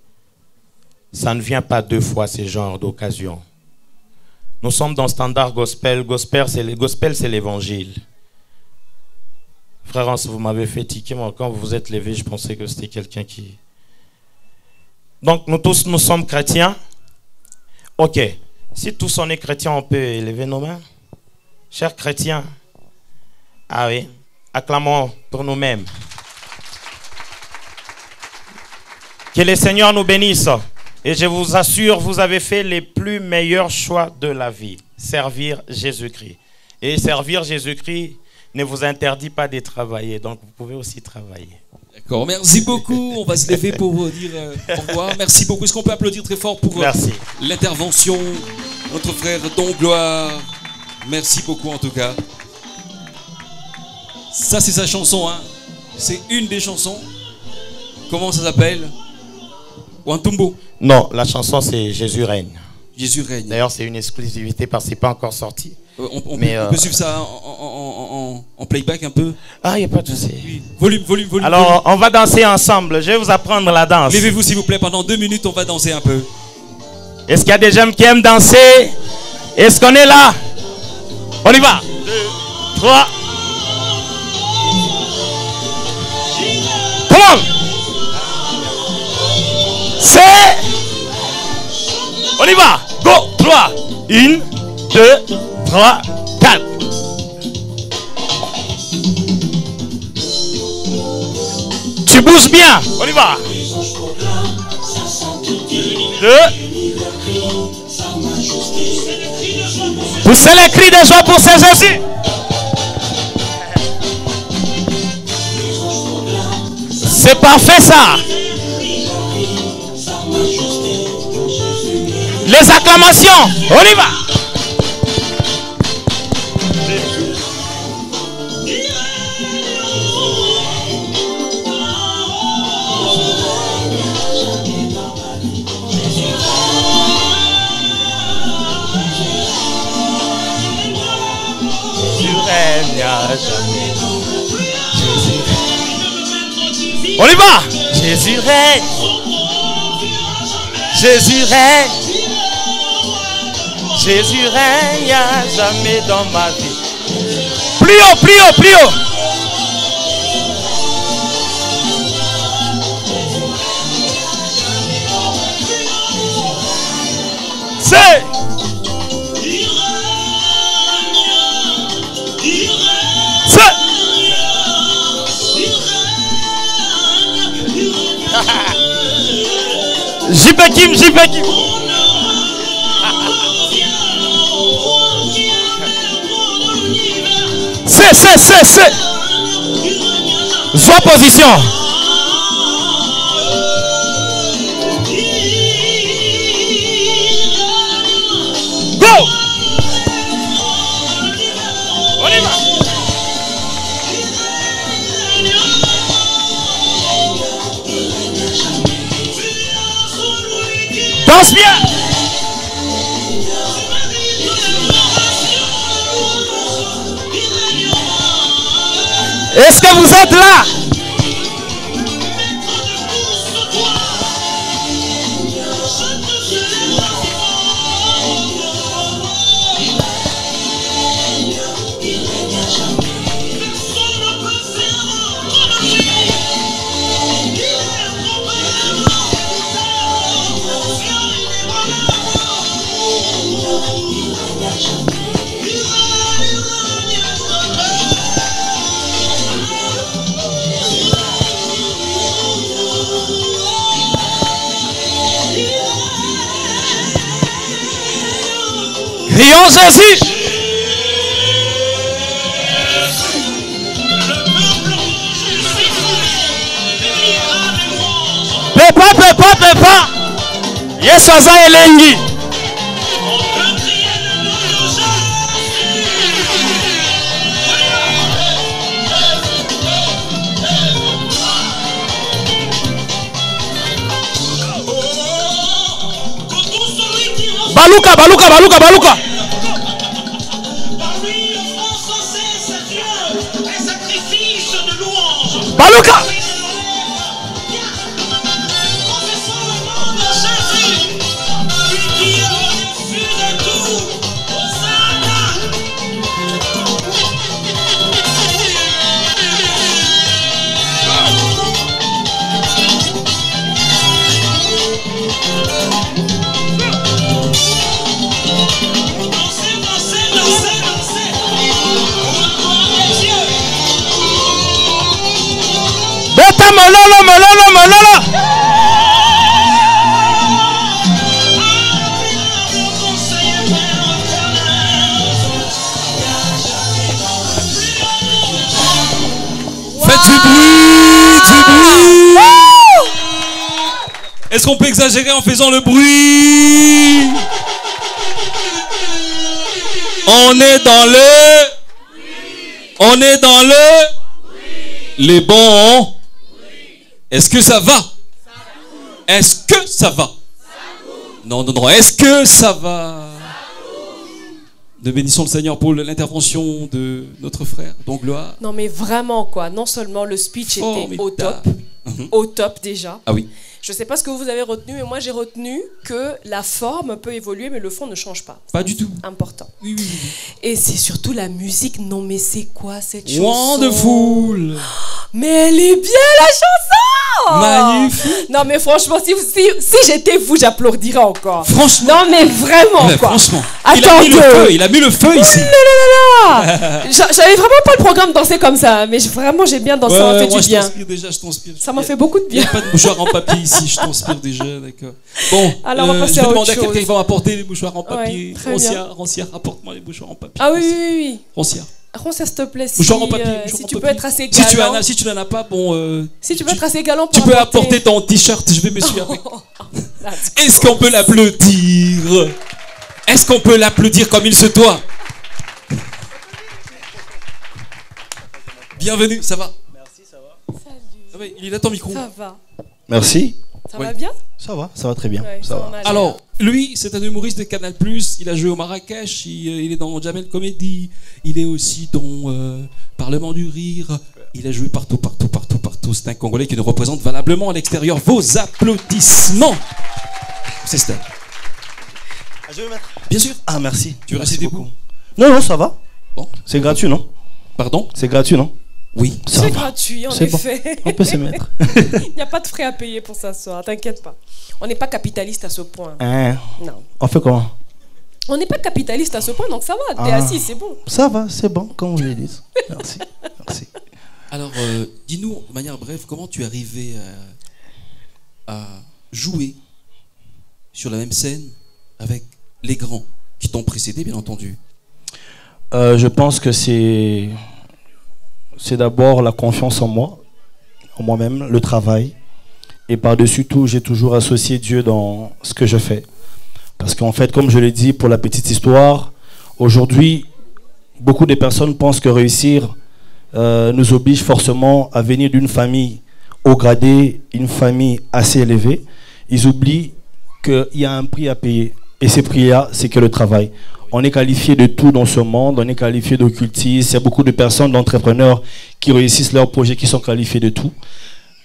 Ça ne vient pas deux fois ce genre d'occasion. Nous sommes dans Standard Gospel. Gospel, c'est l'évangile. Frère Hans, vous m'avez fait tiquer. Moi, quand vous vous êtes levé, je pensais que c'était quelqu'un qui... Donc, nous tous, nous sommes chrétiens. Ok. Si tous on est chrétiens, on peut élever nos mains. Chers chrétiens. Ah oui. Acclamons pour nous-mêmes. Que le Seigneur nous bénisse. Et je vous assure, vous avez fait les plus meilleurs choix de la vie. Servir Jésus-Christ. Et servir Jésus-Christ ne vous interdit pas de travailler. Donc vous pouvez aussi travailler. D'accord, merci beaucoup. On va se lever pour vous dire au revoir. Merci beaucoup. Est-ce qu'on peut applaudir très fort pour l'intervention de notre frère Don Gloire? Merci beaucoup en tout cas. Ça c'est sa chanson, hein. C'est une des chansons. Comment ça s'appelle? Wantumbo? Non, la chanson c'est Jésus règne. Jésus règne. D'ailleurs c'est une exclusivité parce que c'est pas encore sorti. On peut suivre ça en playback un peu? Ah, il n'y a pas de souci. Oui. Volume. Alors, on va danser ensemble. Je vais vous apprendre la danse. Levez-vous s'il vous plaît. Pendant 2 minutes, on va danser un peu. Est-ce qu'il y a des gens qui aiment danser? Est-ce qu'on est là? On y va. 2, 3. Come on. C'est... On y va. Go. 3. 1, 2, 3, 4. Tu bouges bien. On y va. 2. Poussez les cris de joie pour ce Jésus. C'est parfait ça. Les acclamations. On y va. On y va. Jésus règne. Jésus règne. Jésus règne à jamais dans ma vie. Plus haut, plus haut, plus haut. C'est. Jibakim, Jibakim. C'est. Sois position. Go. On y va. Danse bien. Est-ce que vous êtes là? Crions Jésus. Pepa. Yes, Aza Elengi. Baluka. Baluka. Mololo. Faites du bruit. Est-ce qu'on peut exagérer en faisant le bruit? On est dans le... Les bons. Est-ce que ça va? Est-ce que ça va? Non. Est-ce que ça va? Nous bénissons le Seigneur pour l'intervention de notre frère, donc gloire. Non mais vraiment quoi, non seulement le speech était au top déjà. Ah oui. Je ne sais pas ce que vous avez retenu, mais moi j'ai retenu que la forme peut évoluer, mais le fond ne change pas. Pas du tout. Important. Oui. Et c'est surtout la musique. Non mais c'est quoi cette chanson? Wonderful. Mais elle est bien la chanson. Magnifique. Non mais franchement, si j'étais vous, j'applaudirais encore. Franchement. Non mais vraiment quoi. Franchement. Attends, il a mis le feu ici. J'avais vraiment pas le programme danser comme ça, mais vraiment j'ai bien dansé, ça m'a fait du bien. Je t'inspire. Ça m'a fait beaucoup de bien. Il n'y a pas de mouchoir en papier ici, je t'inspire déjà, d'accord. Bon, alors on va passer je vais demander à autre quelqu'un qui va m'apporter les mouchoirs en papier. Ouais, Roncière, apporte-moi les mouchoirs en papier. Ah oui. Roncière. Roncière, s'il te plaît. Mouchoir en papier. Si tu peux être assez galant. Si tu n'en as pas, bon. Si tu peux être assez galant pour tu peux apporter ton t-shirt, je vais me suivre avec. Est-ce qu'on peut l'applaudir? Est-ce qu'on peut l'applaudir comme il se doit? Bienvenue, ça va? Merci, ça va. Salut. Ah ouais, il est là ton micro. Ça va. Merci. Ça va bien? Ça va très bien. Ouais, ça va. Alors, lui, c'est un humoriste de Canal+, il a joué au Marrakech, il est dans Jamel Comedy, il est aussi dans Parlement du Rire, il a joué partout. C'est un Congolais qui nous représente valablement à l'extérieur. Vos applaudissements. C'est Stan. Je vais mettre. Bien sûr. Ah, merci. Tu veux Merci rester beaucoup. debout? Non, non, ça va. Bon. C'est gratuit, non? Pardon? C'est gratuit, non? Oui. Ça C'est va. gratuit, en C'est bon. effet. On peut se mettre. Il n'y a pas de frais à payer pour s'asseoir, t'inquiète pas. On n'est pas capitaliste à ce point. Hein? Non. On fait comment? On n'est pas capitaliste à ce point, donc ça va. T'es Ah. assis, c'est bon. Ça va, c'est bon, comme vous le dites. Merci. Merci. Alors, dis-nous de manière brève, comment tu es arrivé à jouer sur la même scène avec les grands qui t'ont précédé, bien entendu? Je pense que c'est d'abord la confiance en moi, en moi-même, le travail. Et par-dessus tout, j'ai toujours associé Dieu dans ce que je fais. Parce qu'en fait, comme je l'ai dit pour la petite histoire, aujourd'hui, beaucoup de personnes pensent que réussir nous oblige forcément à venir d'une famille haut gradée, une famille assez élevée. Ils oublient qu'il y a un prix à payer. Et ce prix-là, c'est que le travail. On est qualifié de tout dans ce monde, on est qualifié d'occultistes. Il y a beaucoup de personnes, d'entrepreneurs qui réussissent leurs projets, qui sont qualifiés de tout.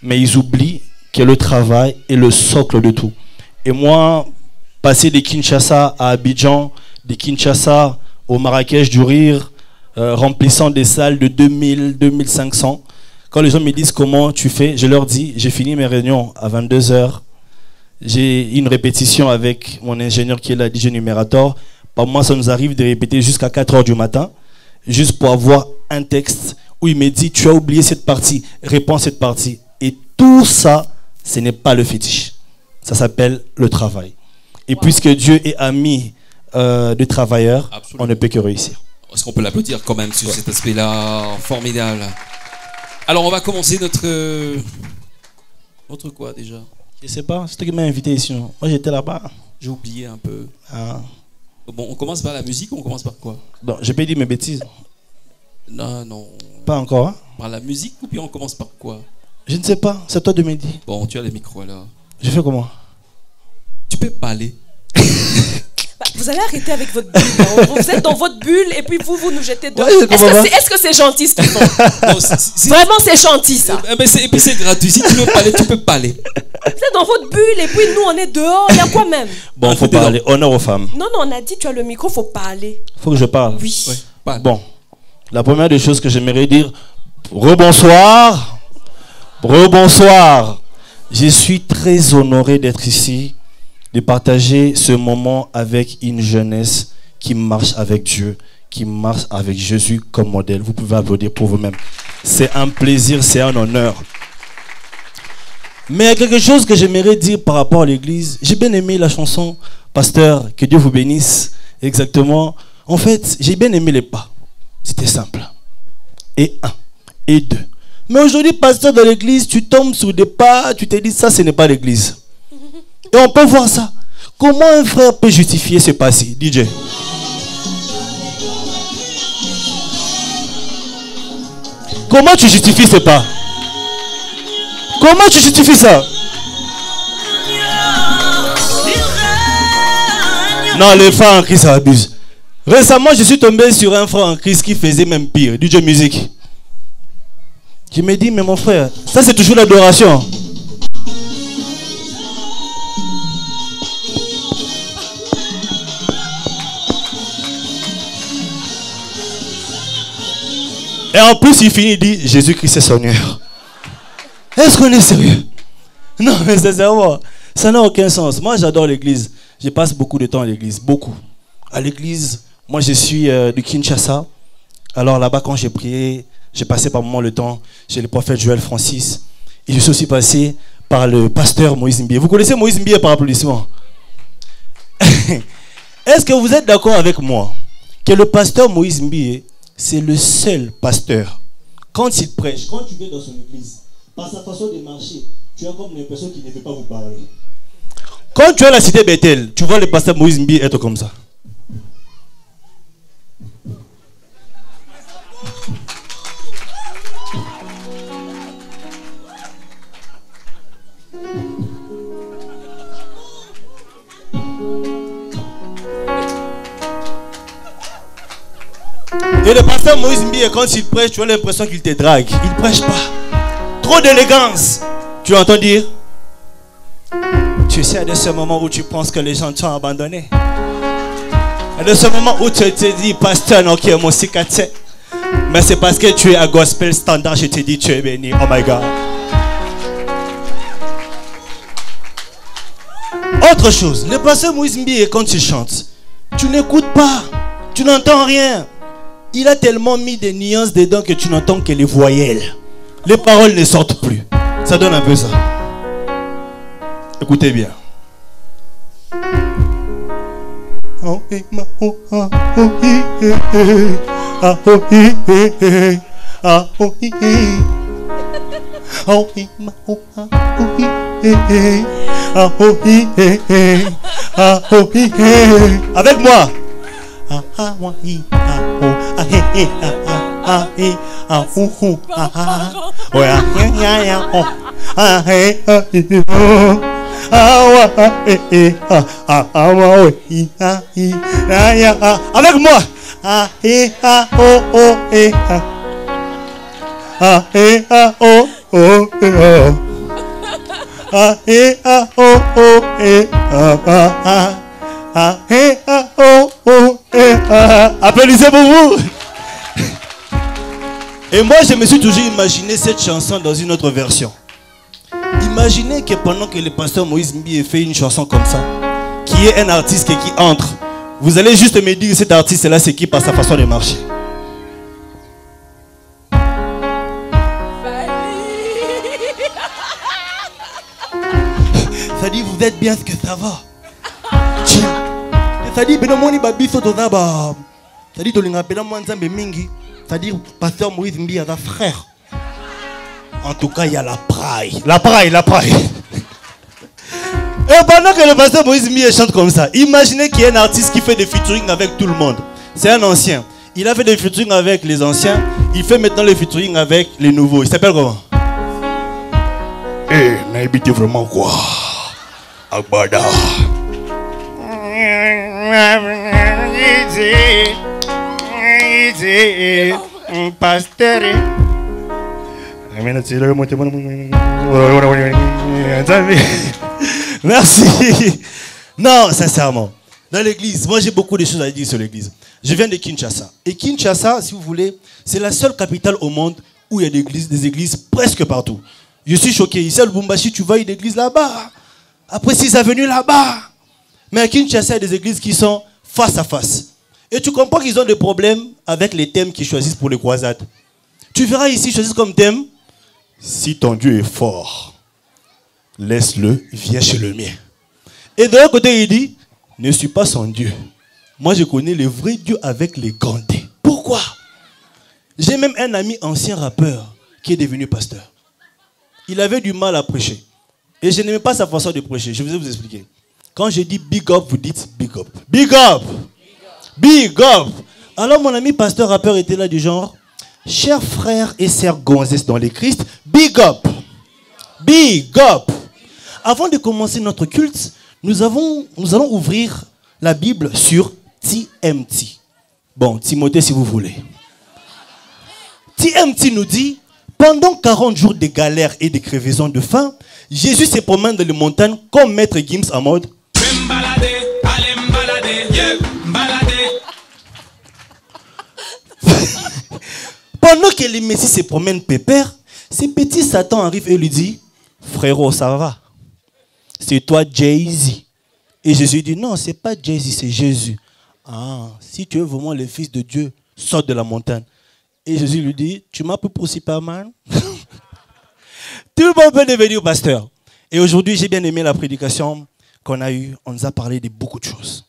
Mais ils oublient que le travail est le socle de tout. Et moi, passer de Kinshasa à Abidjan, de Kinshasa au Marrakech du Rire, remplissant des salles de 2000, 2500. Quand les gens me disent comment tu fais, je leur dis, j'ai fini mes réunions à 22 h. J'ai une répétition avec mon ingénieur qui est là, DJ Numérator. Par moi, ça nous arrive de répéter jusqu'à 4 h du matin, juste pour avoir un texte où il me dit, tu as oublié cette partie, réponds cette partie. Et tout ça, ce n'est pas le fétiche. Ça s'appelle le travail. Et puisque Dieu est ami de travailleurs, on ne peut que réussir. Est-ce qu'on peut l'applaudir quand même sur cet aspect-là? Formidable. Alors, on va commencer notre quoi déjà? Je sais pas, c'est toi qui m'as invité ici. Non? Moi, j'étais là-bas. J'ai oublié un peu. Ah. Bon, on commence par la musique ou on commence par quoi? Non, je peux dire mes bêtises. Non, non. Pas encore, hein? Par la musique ou bien on commence par quoi? Je ne sais pas, c'est toi de me dire. Bon, tu as le micro alors. Je fais comment? Tu peux parler. Bah, vous allez arrêter avec votre bulle. Hein. Vous êtes dans votre bulle et puis vous nous jetez dedans. Ouais, Est-ce que c'est gentil ce qu'ils font? Vraiment, c'est gentil ça. Et puis c'est gratuit. Si tu veux parler, tu peux parler. Vous êtes dans votre bulle et puis nous on est dehors. Il y a quoi même? Bon, il faut parler. Honneur aux femmes. Non, non, on a dit tu as le micro, faut parler. Faut que je parle. Oui. Ouais, bon, la première des choses que j'aimerais dire, rebonsoir. Rebonsoir. Je suis très honoré d'être ici, de partager ce moment avec une jeunesse qui marche avec Dieu, qui marche avec Jésus comme modèle. Vous pouvez applaudir pour vous-même. C'est un plaisir, c'est un honneur. Mais il y a quelque chose que j'aimerais dire par rapport à l'église. J'ai bien aimé la chanson, Pasteur, que Dieu vous bénisse. Exactement. En fait, j'ai bien aimé les pas. C'était simple. Et 1, et 2. Mais aujourd'hui, pasteur dans l'église, tu tombes sur des pas, tu te dis ça, ce n'est pas l'église. Et on peut voir ça. Comment un frère peut justifier ce passé, DJ? Comment tu justifies ce pas? Comment tu justifies ça? Non, les frères en Christ, ça abuse. Récemment, je suis tombé sur un frère en Christ qui faisait même pire, DJ musique. Je me dis, mais mon frère, ça c'est toujours l'adoration. Et en plus, il finit, il dit, Jésus-Christ est Seigneur. Est-ce qu'on est sérieux? Non, mais sincèrement, ça n'a aucun sens. Moi, j'adore l'église. Je passe beaucoup de temps à l'église, beaucoup. À l'église, moi, je suis de Kinshasa. Alors là-bas, quand j'ai prié, j'ai passé par moment le temps chez le prophète Joël Francis. Et je suis aussi passé par le pasteur Moïse Mbié. Vous connaissez Moïse Mbié par applaudissement? Est-ce que vous êtes d'accord avec moi que le pasteur Moïse Mbié, c'est le seul pasteur, quand il prêche, quand tu viens dans son église, par sa façon de marcher, tu as comme l'impression qu'il ne veut pas vous parler. Quand tu es à la cité Bethel, tu vois le pasteur Moïse Mbié être comme ça. Et le pasteur Moïse Mbié, quand il prêche, tu as l'impression qu'il te drague. Il ne prêche pas. Trop d'élégance. Tu entends dire? Tu sais de ce moment où tu penses que les gens t'ont abandonné. Et de ce moment où tu te dis, pasteur, non, qui est mon cicatrice. Mais c'est parce que tu es à Gospel Standard, je te dis, tu es béni. Oh my God. Autre chose, le pasteur Moïse Mbie, quand il chante, tu n'écoutes pas, tu n'entends rien. Il a tellement mis des nuances dedans que tu n'entends que les voyelles. Les paroles ne sortent plus. Ça donne un peu ça. Écoutez bien. Avec moi. Avec moi. Applaudissez pour vous. Et moi je me suis toujours imaginé cette chanson dans une autre version. Imaginez que pendant que le pasteur Moïse Mbie fait une chanson comme ça, qui est un artiste qui entre, vous allez juste me dire cet artiste là c'est qui par sa façon de marcher. Ça dit vous êtes bien ce que ça va. Ça dit benomoni babiso tozaba. Ça dit tolinga pena mwanzambe mingi. Ça dit pasteur Moïse Mbie a un frère. En tout cas, il y a la praille. La praille, la praille. Et pendant que le pasteur Moïse Mbie chante comme ça, imaginez qu'il y a un artiste qui fait des featuring avec tout le monde. C'est un ancien. Il a fait des featuring avec les anciens. Il fait maintenant les featuring avec les nouveaux. Il s'appelle comment? Eh, n'a habité vraiment quoi? Agbada. Pasteur. Merci. Non, sincèrement. Dans l'église, moi j'ai beaucoup de choses à dire sur l'église. Je viens de Kinshasa. Et Kinshasa, si vous voulez, c'est la seule capitale au monde où il y a des églises presque partout. Je suis choqué. Ici à Lubumbashi, tu vois une église là-bas. Après 6 avenues là-bas. Mais à Kinshasa, il y a des églises qui sont face à face. Et tu comprends qu'ils ont des problèmes avec les thèmes qu'ils choisissent pour les croisades. Tu verras ici, ils choisissent comme thème: si ton Dieu est fort, laisse-le, viens chez le mien. Et de l'autre côté, il dit: ne suis pas son Dieu. Moi, je connais le vrai Dieu avec les grands D. Pourquoi? J'ai même un ami ancien rappeur qui est devenu pasteur. Il avait du mal à prêcher. Et je n'aimais pas sa façon de prêcher. Je vais vous expliquer. Quand je dis big up, vous dites big up. Big up! Big up! Alors mon ami pasteur rappeur était là du genre: chers frères et sœurs gonzesses dans les Christ, big up! Big up! Avant de commencer notre culte, nous allons ouvrir la Bible sur TMT. Bon, Timothée si vous voulez. TMT nous dit: pendant 40 jours de galère et de crevaison de faim, Jésus se promène dans les montagnes comme Maître Gims en mode: pendant que le Messie se promène pépère, ce petit Satan arrive et lui dit: frérot, ça va? C'est toi Jay-Z. Et Jésus dit: non, c'est pas Jay-Z, c'est Jésus. Ah, si tu es vraiment le fils de Dieu, sors de la montagne. Et Jésus lui dit: tu m'as pris pour Superman? Tout le monde peut devenir pasteur. Et aujourd'hui, j'ai bien aimé la prédication qu'on a eue. On nous a parlé de beaucoup de choses.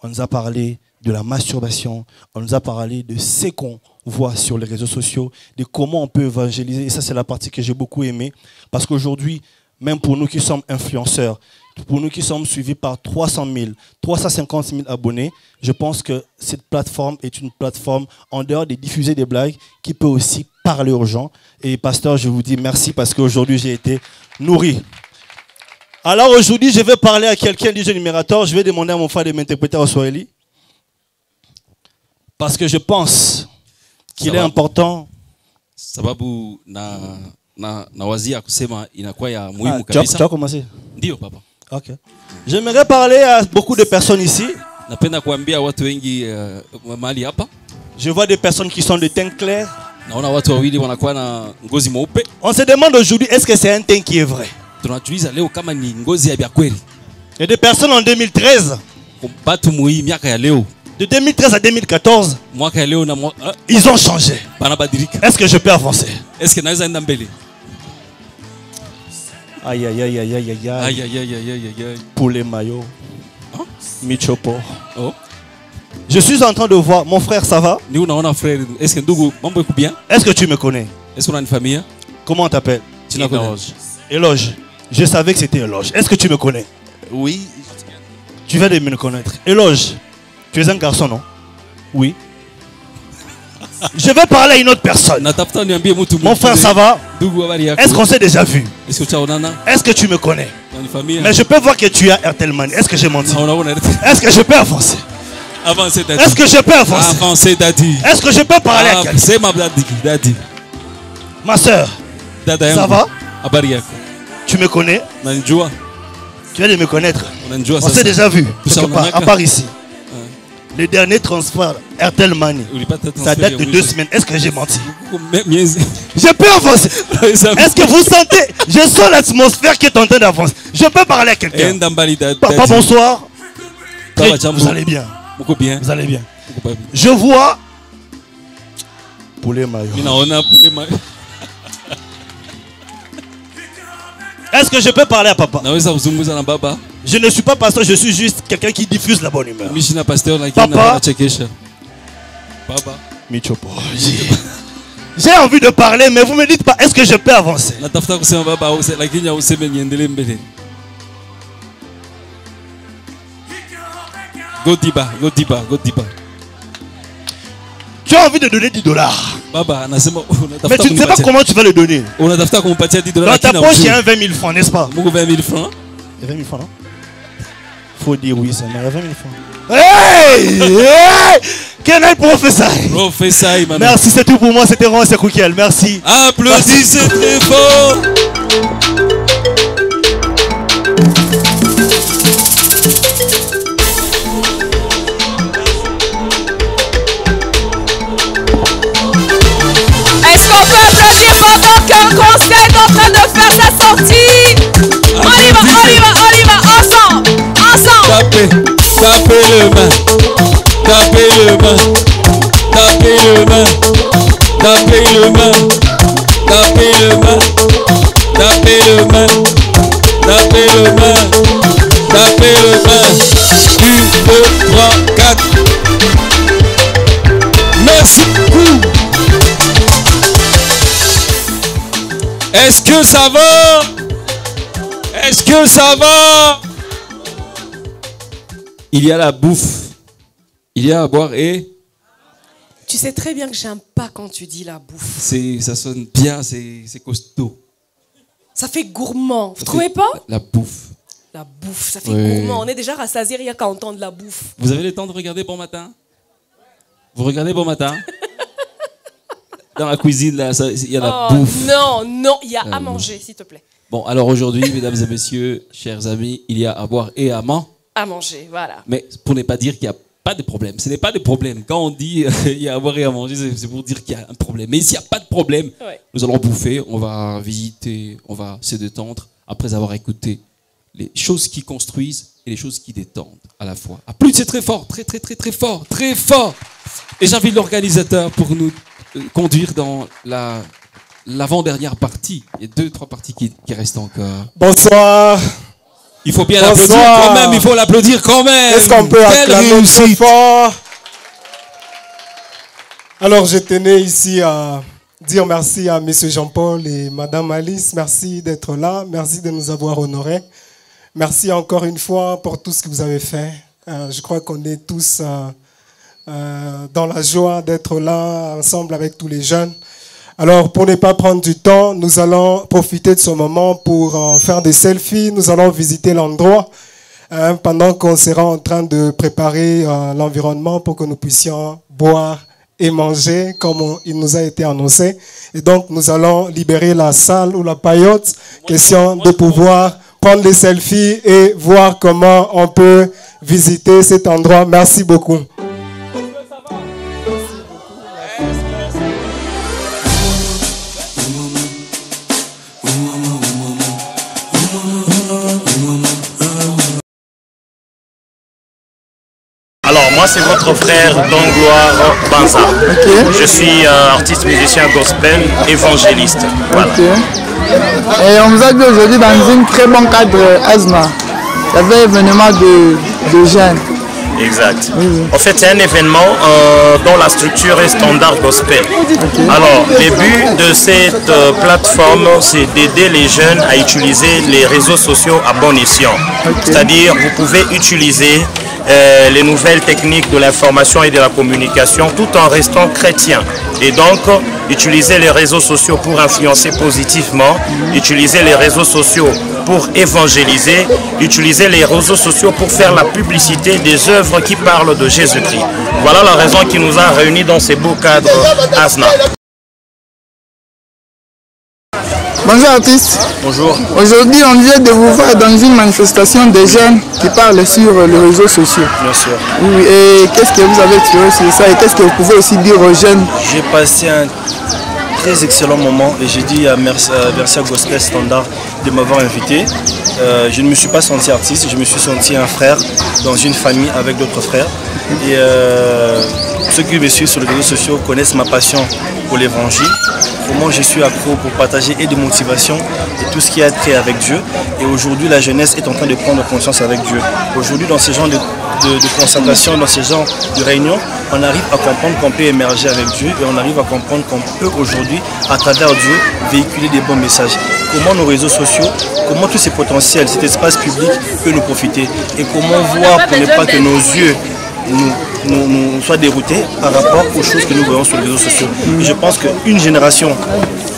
On nous a parlé de la masturbation. On nous a parlé de ce qu'on voit sur les réseaux sociaux, de comment on peut évangéliser. Et ça, c'est la partie que j'ai beaucoup aimée. Parce qu'aujourd'hui, même pour nous qui sommes influenceurs, pour nous qui sommes suivis par 300 000, 350 000 abonnés, je pense que cette plateforme est une plateforme, en dehors de diffuser des blagues, qui peut aussi parler aux gens. Et pasteur, je vous dis merci parce qu'aujourd'hui, j'ai été nourri. Alors aujourd'hui, je vais parler à quelqu'un du jeu numérateur. Je vais demander à mon frère de m'interpréter en Swahili. Parce que je pense qu'il est important. Sababu na wazia kusema inakuwa ya muhimu kabisa. Tu as commencé? Ndio papa. Ok. J'aimerais parler à beaucoup de personnes ici. Napenda kuambia watu wengi mahali hapa. Je vois des personnes qui sont de teint clair. Naona watu wawili wanakuwa na ngozi mweupe. On se demande aujourd'hui, est-ce que c'est un teint qui est vrai? Tunajiuliza leo kama ni ngozi ya kweli. Il y a des personnes en 2013. Batu mui miaka ya leo. De 2013 à 2014. Mwaka ya leo na ils ont changé. Banabadilika. Est-ce que je peux avancer? Est-ce que naweza enda mbele? Aïe aïe aïe aïe aïe aïe. Aïe aïe aïe aïe aïe aïe. Pour les maillots. Hein? Michopo. Oh. Je suis en train de voir, mon frère, ça va? Ni unaona frère, est-ce que ndugu mambo yako bien? Est-ce que tu me connais? Est-ce qu'on a une famille? Comment on t'appelle? Éloge. Éloge. Je savais que c'était Éloge. Est-ce que tu me connais? Oui. Tu viens de me connaître. Éloge, tu es un garçon, non? Oui. Je vais parler à une autre personne. Mon frère, ça va? Est-ce qu'on s'est déjà vu? Est-ce que tu me connais? Mais je peux voir que tu as Ertelman. Est-ce que j'ai menti? Est-ce que je peux avancer? Est-ce que je peux avancer? Est-ce que je peux parler à quelqu'un? Ma soeur, ça va? Tu me connais? Tu viens de me connaître. On s'est déjà vu, à part ici. Le dernier transfert Airtel ça date de 2 semaines. Est-ce que j'ai menti? Je peux avancer. Est-ce que vous sentez? Je sens l'atmosphère qui est en train d'avancer. Je peux parler à quelqu'un. Papa, bonsoir. Vous allez bien? Vous allez bien? Je vois poulet maillot. Est-ce que je peux parler à papa? Je ne suis pas pasteur, je suis juste quelqu'un qui diffuse la bonne humeur. Papa, Michopo. J'ai envie de parler, mais vous me dites pas, est-ce que je peux avancer? Tu as envie de donner $10. Mais tu ne sais pas comment tu vas le donner. Dans ta poche, il y a un 20 000 francs, n'est-ce pas? 20 000 francs. Il y a 20 000 francs, non? Faut dire oui, ça. Il y a 20 000 francs. Hey! Hey! Can I prophesy? Prophesy, man. Merci, c'est tout pour moi. C'était Ron Sekoukiel. Merci. Applaudissez très fort. Est-ce qu'on peut applaudir pendant qu'un conseil est en train de faire sa sortie? On y va, on y va, on y va, ensemble, ensemble. Tapez le main, tapez le main, tapez le main, tapez le main, tapez le main, tapez le main, tapez le main, tapez le main. 1, 2, 3, 4. Merci beaucoup. Est-ce que ça va? Est-ce que ça va? Il y a la bouffe. Il y a à boire et... Tu sais très bien que j'aime pas quand tu dis la bouffe. Ça sonne bien, c'est costaud. Ça fait gourmand. Vous trouvez pas? La bouffe. La bouffe, ça fait gourmand. On est déjà rassasié rien qu'à entendre la bouffe. Vous avez le temps de regarder Bon Matin? Vous regardez Bon Matin? Dans la cuisine, là, il y a la bouffe. Non, non, il y a à manger, s'il te plaît. Bon, alors aujourd'hui, mesdames et messieurs, chers amis, il y a à boire et à manger. À manger, voilà. Mais pour ne pas dire qu'il n'y a pas de problème. Ce n'est pas de problème. Quand on dit il y a à boire et à manger, c'est pour dire qu'il y a un problème. Mais s'il n'y a pas de problème, nous allons bouffer, on va visiter, on va se détendre après avoir écouté les choses qui construisent et les choses qui détendent à la fois. À plus, c'est très fort, très très très très fort, très fort. Et j'invite l'organisateur pour nous conduire dans l'avant-dernière partie. Il y a 2-3 parties qui restent encore. Bonsoir. Il faut bien l'applaudir quand même, il faut l'applaudir quand même. Est-ce qu'on peut acclamer très fort? Alors je tenais ici à dire merci à M. Jean-Paul et Mme Alice. Merci d'être là, merci de nous avoir honorés. Merci encore une fois pour tout ce que vous avez fait. Je crois qu'on est tous dans la joie d'être là ensemble avec tous les jeunes. Alors, pour ne pas prendre du temps, nous allons profiter de ce moment pour faire des selfies. Nous allons visiter l'endroit pendant qu'on sera en train de préparer l'environnement pour que nous puissions boire et manger comme il nous a été annoncé. Et donc, nous allons libérer la salle ou la paillote, question de pouvoir prendre des selfies et voir comment on peut visiter cet endroit. Merci beaucoup. Alors, moi, c'est votre frère Dongloire Banza. Je suis artiste musicien gospel, évangéliste. Voilà. Et on vous a vu aujourd'hui dans un très bon cadre ASMA. Il y avait événement de jeunes. Exact. En fait, c'est un événement dont la structure est standard gospel. Alors, le but de cette plateforme, c'est d'aider les jeunes à utiliser les réseaux sociaux à bon escient. C'est-à-dire, vous pouvez utiliser les nouvelles techniques de l'information et de la communication tout en restant chrétien. Et donc, utiliser les réseaux sociaux pour influencer positivement, utiliser les réseaux sociaux pour évangéliser, utiliser les réseaux sociaux pour faire la publicité des œuvres qui parlent de Jésus-Christ. Voilà la raison qui nous a réunis dans ces beaux cadres ASNA. Bonjour artiste. Bonjour. Aujourd'hui, on vient de vous voir dans une manifestation des jeunes qui parlent sur les réseaux sociaux. Bien sûr. Oui, et qu'est-ce que vous avez tiré sur ça et qu'est-ce que vous pouvez aussi dire aux jeunes? J'ai passé un très excellent moment et j'ai dit à Versia Gospel Standard de m'avoir invité. Je ne me suis pas senti artiste, je me suis senti un frère dans une famille avec d'autres frères. Et ceux qui me suivent sur les réseaux sociaux connaissent ma passion pour l'évangile, comment je suis accro pour partager et des motivations et tout ce qui a trait avec Dieu. Et aujourd'hui, la jeunesse est en train de prendre conscience avec Dieu. Aujourd'hui, dans ces genres de concentration, dans ces genres de réunions, on arrive à comprendre qu'on peut émerger avec Dieu et on arrive à comprendre qu'on peut aujourd'hui, à travers Dieu, véhiculer des bons messages. Comment nos réseaux sociaux, comment tous ces potentiels, cet espace public peut nous profiter et comment voir pour ne pas que nos yeux nous soient déroutés par rapport aux choses que nous voyons sur les réseaux sociaux. Et je pense qu'une génération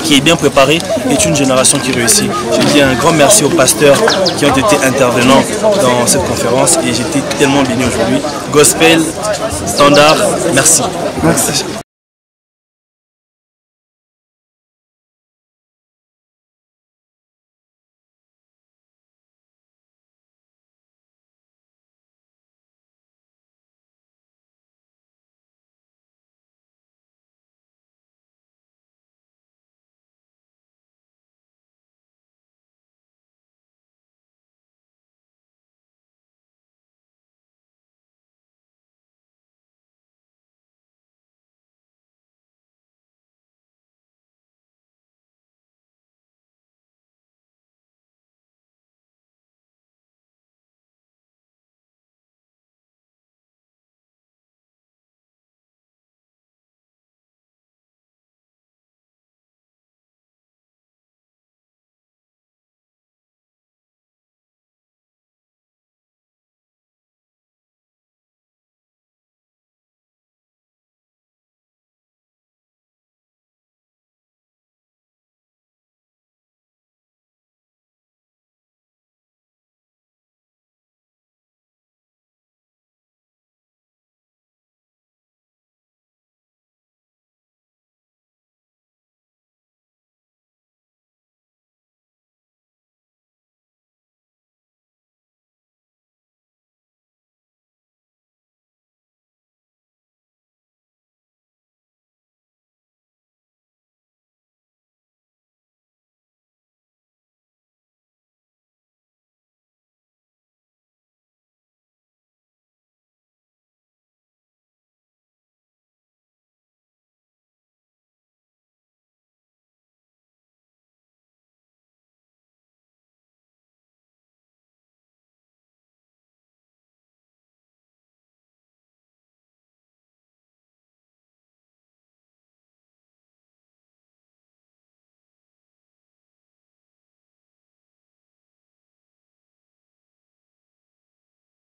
qui est bien préparée est une génération qui réussit. Je dis un grand merci aux pasteurs qui ont été intervenants dans cette conférence et j'étais tellement béni aujourd'hui. Gospel, Standard, merci. Merci.